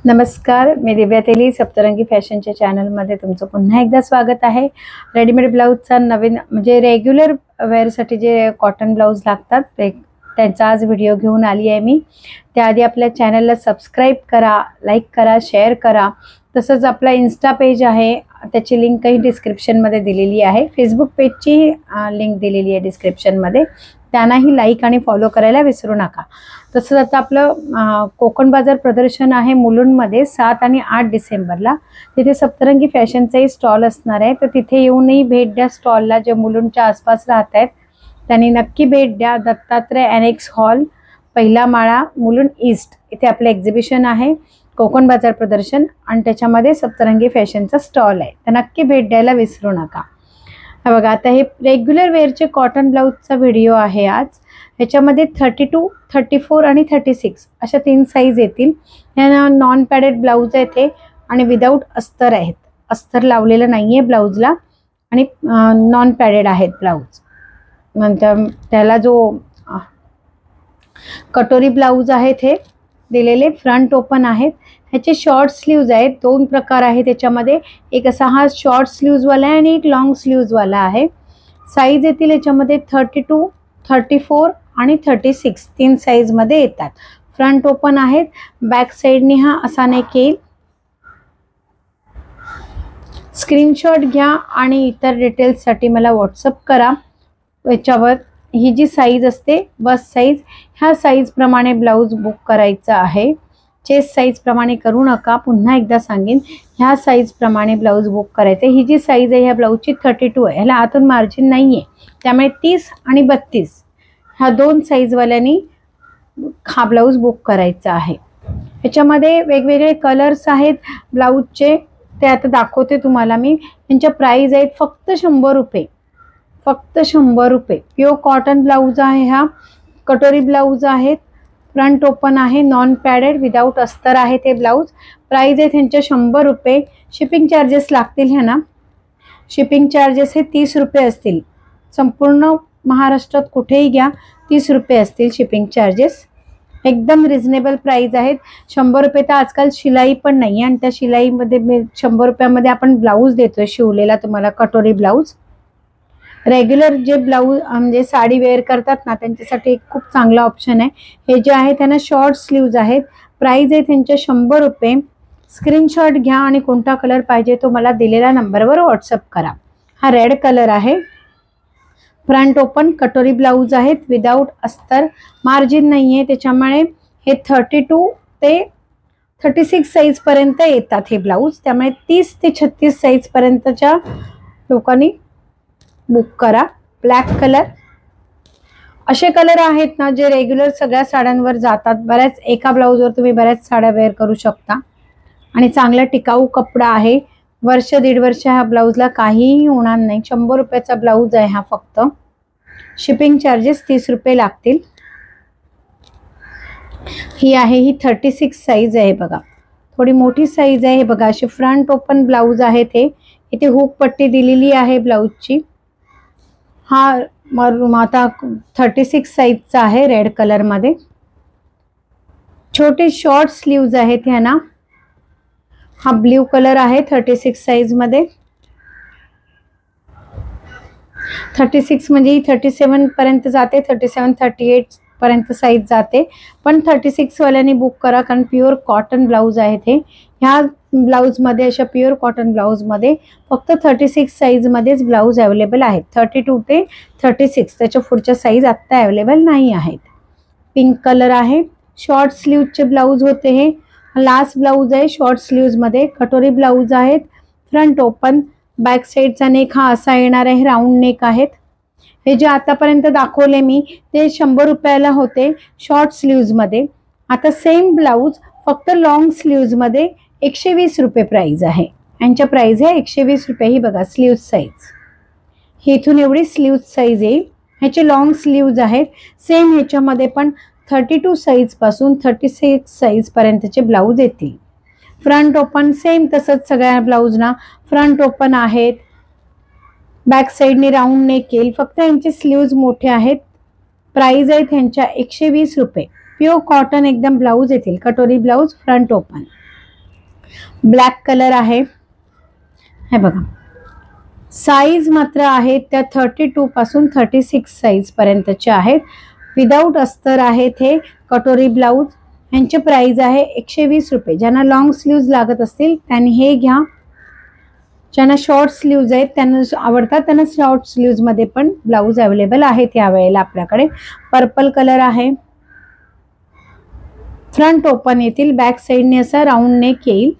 नमस्कार, मी दिव्या तेली सप्तरंगी फॅशनच्या चॅनलमध्ये तुमचं पुन्हा एकदा स्वागत आहे। रेडीमेड ब्लाऊजचा नवीन म्हणजे रेग्युलर वेअरसाठी जे कॉटन ब्लाऊज लागतात त्यांचा आज व्हिडिओ घेऊन आली आहे मी। त्याआधी आपल्या चॅनलला सबस्क्राइब करा, लाईक करा, शेअर करा। तसंच आपला इन्स्टा पेज आहे, त्याची लिंक काही डिस्क्रिप्शनमध्ये दिलेली आहे। फेसबुक पेजची लिंक दिलेली आहे डिस्क्रिप्शनमध्ये, त्यांनाही लाईक आणि फॉलो करायला विसरू नका। तसंच आता आपलं कोकण बाजार प्रदर्शन आहे मुलुंडमध्ये 7 आणि 8 डिसेंबरला। तिथे सप्तरंगी फॅशनचाही स्टॉल असणार आहे, तर तिथे येऊनही भेट द्या स्टॉलला। जे मुलुंडच्या आसपास राहत आहेत त्यांनी नक्की भेट द्या। दत्तात्रय एनेक्स हॉल, पहिला माळा, मुलुंड ईस्ट, इथे आपलं एक्झिबिशन आहे कोकण बाजार प्रदर्शन, आणि त्याच्यामध्ये सप्तरंगी फॅशनचा स्टॉल आहे, तर नक्की भेट द्यायला विसरू नका। बघा, आता हे रेग्युलर वेअरचे कॉटन ब्लाऊजचा व्हिडिओ आहे आज। ह्याच्यामध्ये 32, 34 आणि 36 अशा 3 साईज येतील। ह्या नॉन पॅडेड ब्लाऊज आहेत हे, आणि विदाऊट अस्तर आहेत, अस्तर लावलेलं नाहीये ब्लाऊजला, आणि नॉन पॅडेड आहेत ब्लाऊज। नंतर त्याला जो कटोरी ब्लाऊज आहेत हे दिलेले, फ्रंट ओपन आहेत। ह्याचे शॉर्ट स्लीव्ज आहेत, 2 प्रकार आहेत त्याच्यामध्ये। एक असा हा शॉर्ट स्लीव्ज वाला आहे आणि एक लॉंग स्लीव्ज वाला आहे। साईज येतील याच्यामध्ये 32, 34 आणि 36 3 साईज मध्ये येतात। फ्रंट ओपन आहेत, बॅक साइडने हा असा नेक येईल। स्क्रीनशॉट घ्या आणि इतर डिटेल्ससाठी मला व्हॉट्सअप करा। याच्यावर ही जी साईज असते बस साईज, ह्या साईज प्रमाणे ब्लाऊज बुक करायचा आहे। चेस्ट साईज प्रमाणे करू नका, पुन्हा एकदा सांगेन, ह्या साईज प्रमाणे ब्लाऊज बुक करायचे। ही जी साईज आहे ह्या ब्लाऊजची 32 आहे, ह्याला आतून मार्जिन नाहीये, त्यामुळे 30 आणि 32 ह्या 2 साईजवाल्यांनी हा ब्लाऊज बुक करायचा आहे। ह्याच्यामध्ये वेगवेगळे कलर्स आहेत ब्लाऊजचे, ते आता दाखवते तुम्हाला मी। यांच्या प्राइस आहेत फक्त 100 रुपये, फक्त 100 रुपये। प्युअर कॉटन ब्लाऊज आहे हा, कटोरी ब्लाऊज आहेत, फ्रंट ओपन आहे, नॉन पॅडेड, विदाऊट अस्तर आहे ते ब्लाऊज। प्राइस आहे त्यांच्या 100 रुपये। शिपिंग चार्जेस लागतील ह्यांना, शिपिंग चार्जेस हे 30 रुपये असतील। संपूर्ण महाराष्ट्रात कुठेही घ्या 30 रुपये असतील शिपिंग चार्जेस। एकदम रिझनेबल प्राइस आहेत। 100 रुपये तर आजकाल शिलाई पण नाही आहे, आणि त्या शिलाईमध्ये 100 रुपयामध्ये आपण ब्लाऊज देतोय शिवलेला तुम्हाला, कटोरी ब्लाऊज। रेग्युलर जे ब्लाऊज म्हणजे साडी वेअर करतात ना, त्यांच्यासाठी एक खूप चांगला ऑप्शन आहे। हे जे आहे त्यांना शॉर्ट स्लीव्ज आहेत, प्राइस आहे त्यांच्या 100 रुपये। स्क्रीनशॉट घ्या आणि कोणता कलर पाहिजे तो मला दिलेल्या नंबरवर व्हॉट्सअप करा। हा रेड कलर आहे, फ्रंट ओपन कटोरी ब्लाऊज आहेत, विदाऊट अस्तर, मार्जिन नाहीये, त्याच्यामुळे हे 32 ते 36 साईज पर्यंत येतात हे ब्लाऊज। त्यामुळे 30 ते 36 साईज पर्यंतच्या लोकांनी बुक करा। ब्लॅक कलर, असे कलर आहेत ना जे रेग्युलर सगळ्या साड्यांवर जातात। बऱ्याच एका ब्लाऊजवर तुम्ही बऱ्याच साड्या वेअर करू शकता, आणि चांगला टिकाऊ कपडा आहे। वर्ष 1.5 वर्ष ह्या ब्लाऊजला काहीही होणार नाही। 100 रुपयाचा ब्लाऊज आहे हा फक्त। शिपिंग चार्जेस 30 रुपये लागतील। ही आहे, ही 36 साईज आहे बघा, थोडी मोठी साईज आहे। हे बघा, असे फ्रंट ओपन ब्लाऊज आहेत हे, इथे हुक पट्टी दिलेली आहे ब्लाऊजची। हा आता 36 साईजचा आहे, रेड कलर मध्ये। छोटे शॉर्ट स्लीव्ज आहेत ह्यांना। हा ब्ल्यू कलर आहे 36 साईज मध्ये। 36 म्हणजे 37 पर्यंत जाते, 37, 38 पर्यंत साईज जाते, पण 36 वाल्यांनी बुक करा, कारण प्युअर कॉटन ब्लाऊज आहेत हे। ह्या ब्लाऊज मध्ये, अशा प्युअर कॉटन ब्लाऊज मध्ये फक्त 36 साईज मध्येच ब्लाऊज अवेलेबल आहेत। 32 ते 36 त्याच्या पुढच्या साईज आता अवेलेबल नाही आहेत। पिंक कलर आहे, शॉर्ट स्लीव्जचे ब्लाऊज होते हे। लास्ट ब्लाऊज आहे शॉर्ट स्लीव्ज मध्ये, कटोरी ब्लाऊज आहेत, फ्रंट ओपन, बॅक साइडचा नेक हा असा येणार आहे, राऊंड नेक आहेत। हे जे आतापर्यंत दाखवले मी ते 100 रुपयाला होते शॉर्ट स्लीव्ज मध्ये। आता सेम ब्लाऊज फक्त लॉंग स्लीव्ज मध्ये 120 रुपये प्राइस आहे। यांच्या प्राइस आहे 120 रुपये। ही बघा स्लीव्ज साईज, ही इथून एवढी स्लीव्ज साईज येईल। ह्याचे लॉंग स्लीव्ज आहेत। सेम ह्याच्यामध्ये पण 32 साईज पासून 36 साईज पर्यंतचे ब्लाऊज येतील। फ्रंट ओपन सेम तसंच सगळ्या ब्लाऊजना फ्रंट ओपन आहेत, बॅक साइडने राऊंड नेक येईल, फक्त यांचे स्लीव्ज मोठे आहेत। प्राइस आहे त्यांच्या 120 रुपये। प्युअर कॉटन एकदम ब्लाऊज येतील, कटोरी blouse, front open. Black colour आहे, हे बघा. साईज मात्र आहेत त्या 32 पासून 36 साईज पर्यंतचे आहेत. विदाऊट अस्तर आहेत हे कटोरी ब्लाऊज. यांची प्राइस आहे 120 रुपये. ज्यांना लॉंग स्लीव्ज लागत असतील त्यांनी हे घ्या. ज्यांना शॉर्ट स्लीव्ज आहेत त्यांना आवडतात त्यांना शॉर्ट स्लीव्ज मध्ये पण ब्लाऊज अवेलेबल आहेत यावेळेला आपल्याकडे. पर्पल कलर आहे. फ्रंट ओपन येतील, बॅक साइडने असा राऊंड नेक येईल.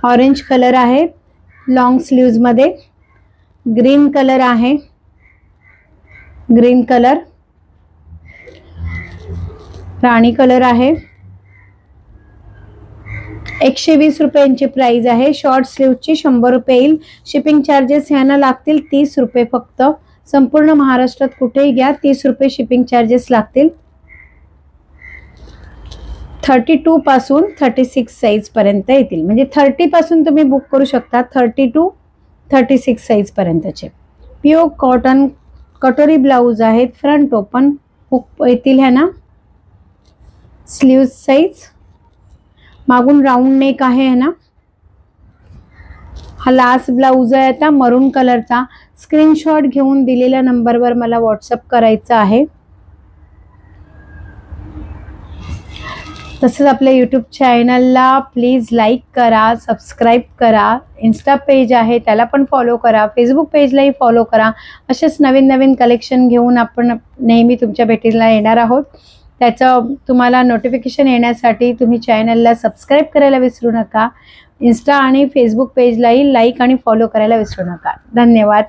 ऑरेंज कलर आहे लॉंग स्लीव्ज मध्ये. ग्रीन कलर आहे, ग्रीन कलर. राणी कलर आहे. 120 रुपयांची प्राइस आहे. शॉर्ट स्लीव्हची 100 रुपये येईल. शिपिंग चार्जेस यांना लागतील 30 रुपये फक्त. संपूर्ण महाराष्ट्रात कुठेही घ्या 30 रुपये शिपिंग चार्जेस लागतील. 32 पासून 36 साईज पर्यंत येतील. म्हणजे 30 पासून तुम्ही बुक करू शकता, 30 to 36 साईज पर्यंतचे. प्युअर कॉटन कटोरी ब्लाऊज आहेत. फ्रंट ओपन हुक येतील है ना. स्लीव्ह साईज, मागून राऊंड नेक आहे ना. हा लास्ट ब्लाऊज आहे आता मरून कलरचा. स्क्रीनशॉट घेऊन दिलेल्या नंबरवर मला व्हॉट्सअप करायचा आहे. तसंच आपल्या यूट्यूब चॅनलला प्लीज लाईक करा, सबस्क्राईब करा. इन्स्टा पेज आहे त्याला पण फॉलो करा, फेसबुक पेजलाही फॉलो करा. असेच नवीन नवीन कलेक्शन घेऊन आपण नेहमी तुमच्या भेटीला येणार आहोत. त्याचं तुम्हाला नोटिफिकेशन येण्यासाठी तुम्ही चॅनलला सबस्क्राईब करायला विसरू नका. इन्स्टा आणि फेसबुक पेजलाही लाईक आणि फॉलो करायला विसरू नका. धन्यवाद.